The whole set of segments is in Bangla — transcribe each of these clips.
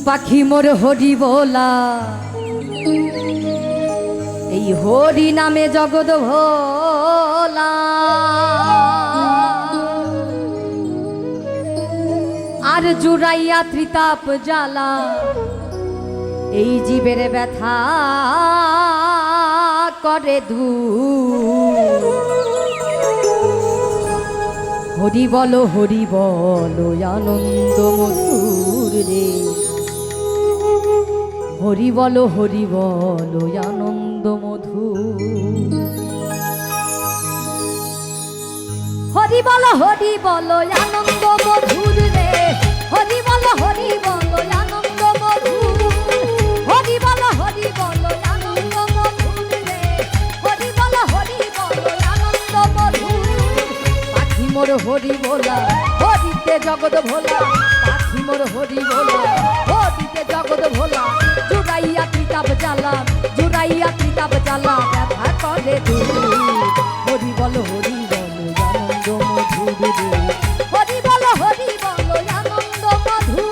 পাখি মোর হরি বলা, এই হরি নামে জগৎ ভোলা। আর জুড়াইয়া ত্রিতাপ জ্বালা, এই জীবের ব্যথা করে দূর। হরি বলো আনন্দ মধুর রে, হরি বলো আনন্দ মধুর। হরি বলো আনন্দ মধুর রে, হরি বলো আনন্দ মধুর। হরি বলো আনন্দ মধুর রে, হরি বলো আনন্দ মধুর। পাখি মোর হরি বলা, হরিতে জগৎ ভোলা। পাখি মোর হরি বলা, হরিতে জগৎ ভোলা। জুড়াইয়া ত্রিতাপ জ্বালা, ব্যথা করে দূর। হরি বলো আনন্দ মধুর রে, হরি বলো আনন্দ মধুর।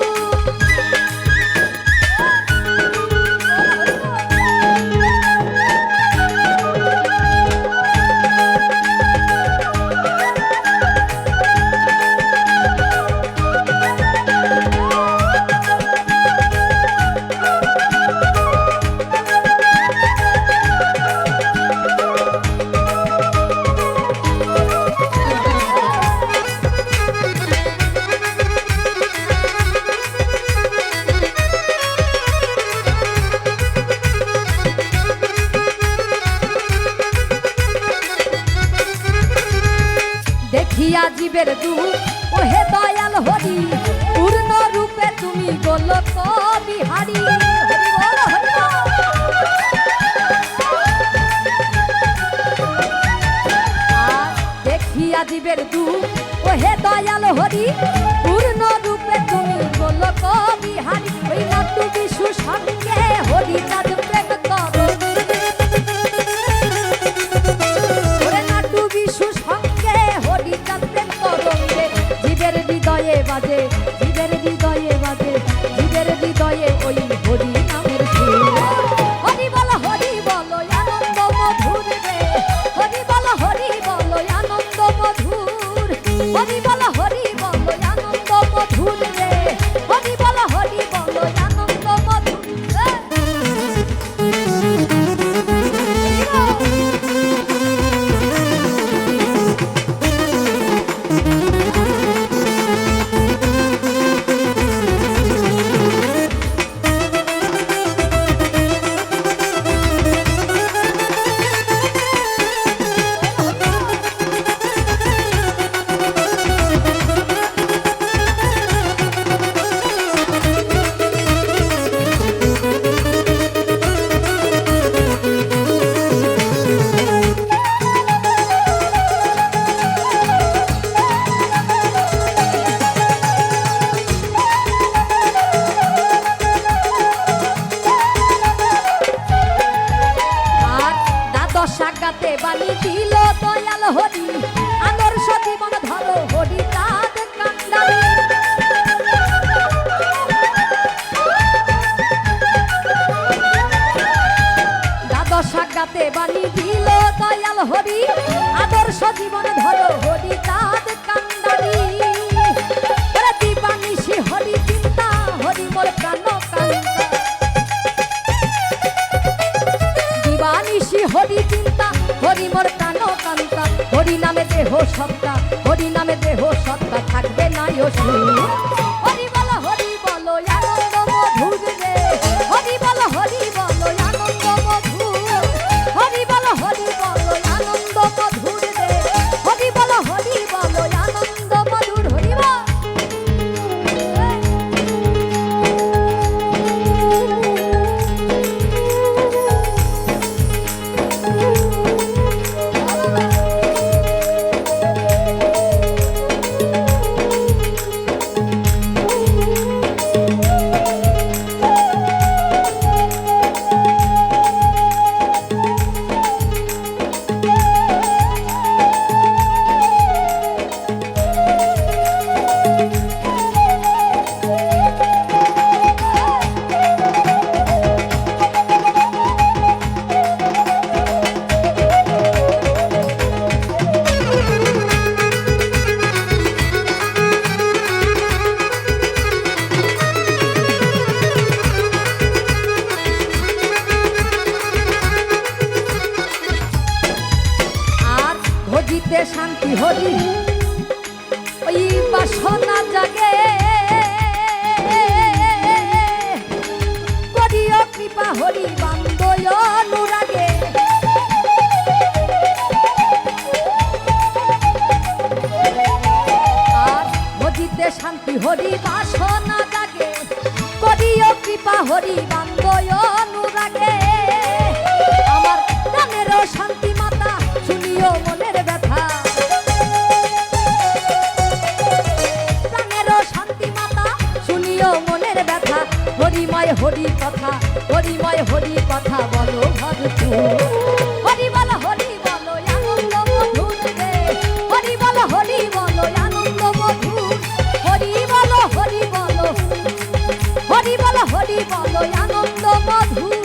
দেখিয়া জীবের দুঃখ ওহে দয়াল হরি, পূর্ণ রূপে তুমি গোলক বিহারী। দেখিয়া জীবের দুঃখ ওহে দয়াল হরি, পূর্ণ রূপে তুমি গোলক বিহারী। ওই নাটু বিশু সঙ্গে হরি কাজ প্রেম করো, জীবের হৃদয়ে বাজে, জীবের হৃদয়ে ওই হরি নামের সুর। হরি বলো আনন্দ মধুর রে, হরি বলো আনন্দ মধুর। হরি বলো আনন্দ মধুর রে, হরি বলো আনন্দ মধুর। সাগাতে বাণী দিল দয়াল হরি, আদর্শ জীবন ধরো হরি চাঁদ কান্ডারি। দ্বাদশ সাগাতে বাণী দিল দয়াল হরি, আদর্শ জীবন ধরো হরি চাঁদ কান্ডারি। দিবানিশি হরি চিন্তা, হরি মোর প্রাণ কান্তা। দিবানিশি হরি চিন্তা, হরি মোর প্রাণ কান্তা। হরি নামে দেহ সত্তা, থাকবে না অসুর। হরি বলো আনন্দ মধুর রে, হরি বলো আনন্দ মধুর। হরি বলো আনন্দ মধুর রে, হরি বলো আনন্দ মধুর। হরি বল। শান্তি হরি ওই বাসনা জাগে করিও কৃপা হরি বান্দয় অনুরাগে আর মজিতে শান্তি হরি বাসনা জাগে করিও কৃপা হরি বান্দয় অনুরাগে আমার প্রাণেরও শান্তি মাতা শুনিও মনের ব্যথা প্রাণেরও শান্তি মাতা শুনিও মনের ব্যথা হরিময় হরি কথা হরিময় হরি কথা বলো ভরপুর হরি বলো আনন্দ মধুর রে হরি বলো আনন্দ মধুর হরি বলো আনন্দ মধুর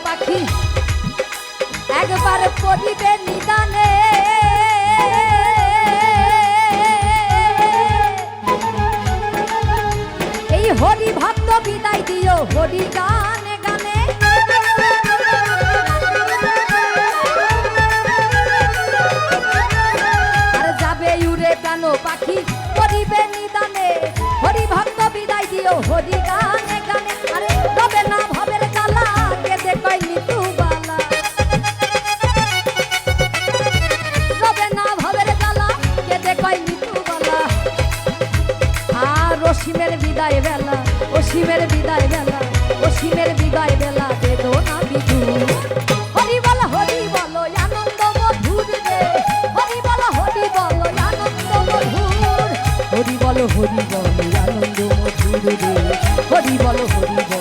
পাখি একবার পড়িবে নিদানে এই হরি ভক্ত বিদায় দিও হরি গানে গানে আর যাবে উড়ে প্রাণ পাখি পড়িবে নিদানে হরি ভক্ত বিদায় দিও হরি গানে গানে আরে তবে না ভাবের জ্বালা কেঁদে কই নিতু বালা তবে না ভাবের জ্বালা কেঁদে কই নিতু বালা আর অসীমের বিদায় বেলা অসীমের বিদায় বেলা অসীমের বিদায় বেলা দেদো না বিদু হরি বলো আনন্দ মধুর রে হরি বলো আনন্দ মধুর হরি বলো আনন্দ মধুর রে হরি বলো আনন্দ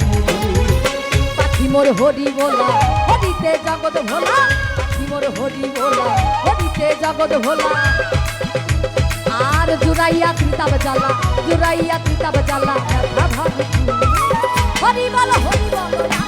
মধুর পাখি মোর হরি বলা হরিতে জগৎ ভোলা পাখি মোর হরি বলা হরিতে জগৎ ভোলা আর জুড়াইয়া ত্রিতাব জ্বালা হরি বলো